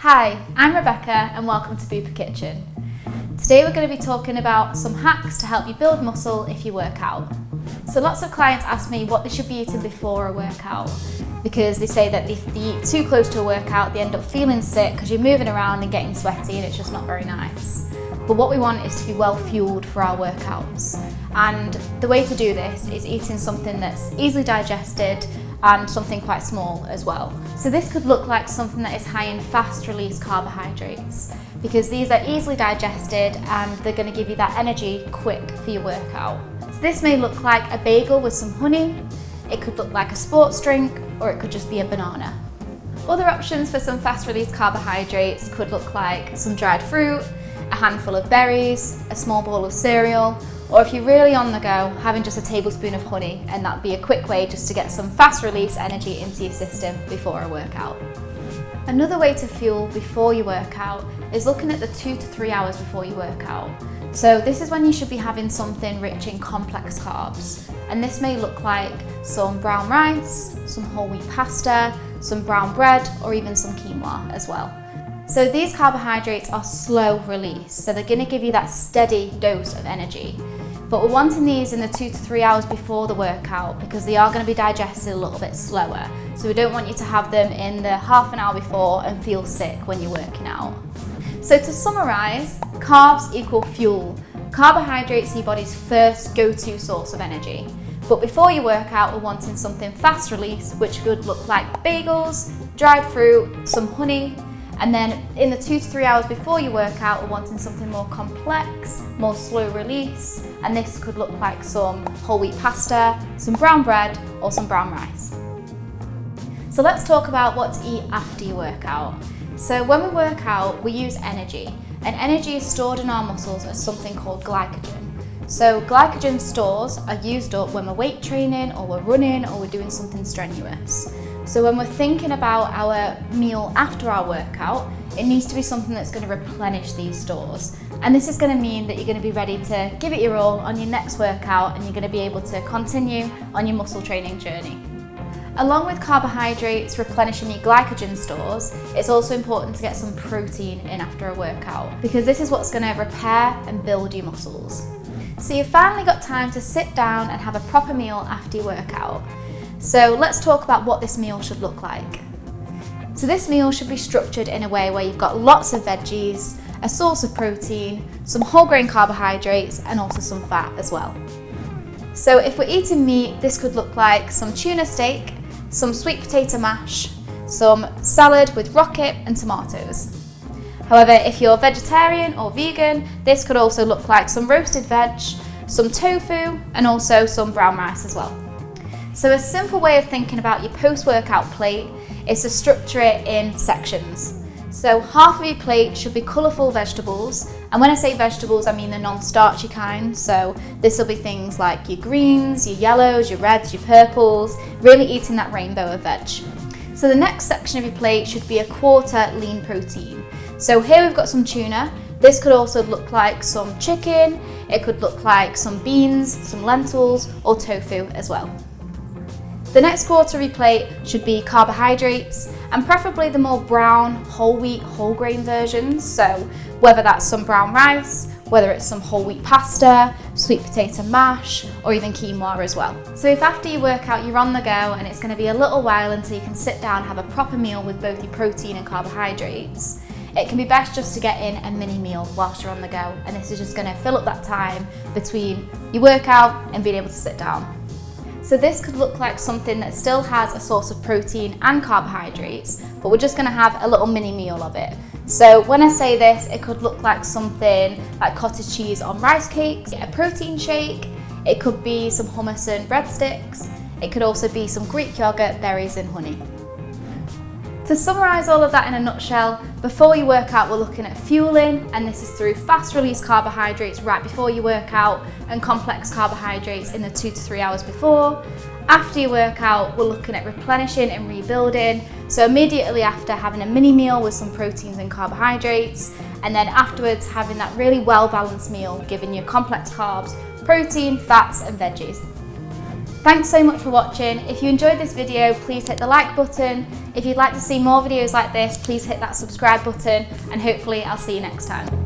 Hi, I'm Rebecca and welcome to Bupa Kitchen. Today we're going to be talking about some hacks to help you build muscle if you work out. So lots of clients ask me what they should be eating before a workout because they say that if they eat too close to a workout they end up feeling sick because you're moving around and getting sweaty and it's just not very nice. But what we want is to be well fueled for our workouts, and the way to do this is eating something that's easily digested and something quite small as well. So this could look like something that is high in fast release carbohydrates because these are easily digested and they're going to give you that energy quick for your workout. So this may look like a bagel with some honey, it could look like a sports drink, or it could just be a banana. Other options for some fast release carbohydrates could look like some dried fruit, a handful of berries, a small bowl of cereal, or if you're really on the go, having just a tablespoon of honey, and that'd be a quick way just to get some fast release energy into your system before a workout. Another way to fuel before you work out is looking at the 2 to 3 hours before you work out. So this is when you should be having something rich in complex carbs, and this may look like some brown rice, some whole wheat pasta, some brown bread, or even some quinoa as well. So these carbohydrates are slow release, so they're going to give you that steady dose of energy. But we're wanting these in the 2 to 3 hours before the workout because they are going to be digested a little bit slower. So we don't want you to have them in the half an hour before and feel sick when you're working out. So to summarise, carbs equal fuel. Carbohydrates are your body's first go-to source of energy. But before you work out, we're wanting something fast release, which could look like bagels, dried fruit, some honey. And then in the 2 to 3 hours before you work out, we're wanting something more complex, more slow release, and this could look like some whole wheat pasta, some brown bread, or some brown rice. So let's talk about what to eat after you work out. So when we work out, we use energy, and energy is stored in our muscles as something called glycogen. So glycogen stores are used up when we're weight training, or we're running, or we're doing something strenuous. So when we're thinking about our meal after our workout, it needs to be something that's going to replenish these stores. And this is going to mean that you're going to be ready to give it your all on your next workout, and you're going to be able to continue on your muscle training journey. Along with carbohydrates replenishing your glycogen stores, it's also important to get some protein in after a workout because this is what's going to repair and build your muscles. So you've finally got time to sit down and have a proper meal after your workout. So let's talk about what this meal should look like. So this meal should be structured in a way where you've got lots of veggies, a source of protein, some whole grain carbohydrates, and also some fat as well. So if we're eating meat, this could look like some tuna steak, some sweet potato mash, some salad with rocket and tomatoes. However, if you're vegetarian or vegan, this could also look like some roasted veg, some tofu, and also some brown rice as well. So a simple way of thinking about your post-workout plate is to structure it in sections. So half of your plate should be colourful vegetables, and when I say vegetables I mean the non-starchy kind, so this will be things like your greens, your yellows, your reds, your purples, really eating that rainbow of veg. So the next section of your plate should be a quarter lean protein. So here we've got some tuna. This could also look like some chicken, it could look like some beans, some lentils, or tofu as well. The next quarter of your plate should be carbohydrates, and preferably the more brown, whole wheat, whole grain versions. So whether that's some brown rice, whether it's some whole wheat pasta, sweet potato mash, or even quinoa as well. So if after your workout you're on the go and it's going to be a little while until you can sit down and have a proper meal with both your protein and carbohydrates, it can be best just to get in a mini meal whilst you're on the go, and this is just going to fill up that time between your workout and being able to sit down. So this could look like something that still has a source of protein and carbohydrates, but we're just going to have a little mini meal of it. So when I say this, it could look like something like cottage cheese on rice cakes, a protein shake, it could be some hummus and breadsticks, it could also be some Greek yogurt, berries and honey. To summarise all of that in a nutshell, before you work out we're looking at fueling, and this is through fast release carbohydrates right before you work out and complex carbohydrates in the 2 to 3 hours before. After you work out, we're looking at replenishing and rebuilding, so immediately after having a mini meal with some proteins and carbohydrates, and then afterwards having that really well balanced meal giving you complex carbs, protein, fats and veggies. Thanks so much for watching. If you enjoyed this video, please hit the like button. If you'd like to see more videos like this, please hit that subscribe button, and hopefully I'll see you next time.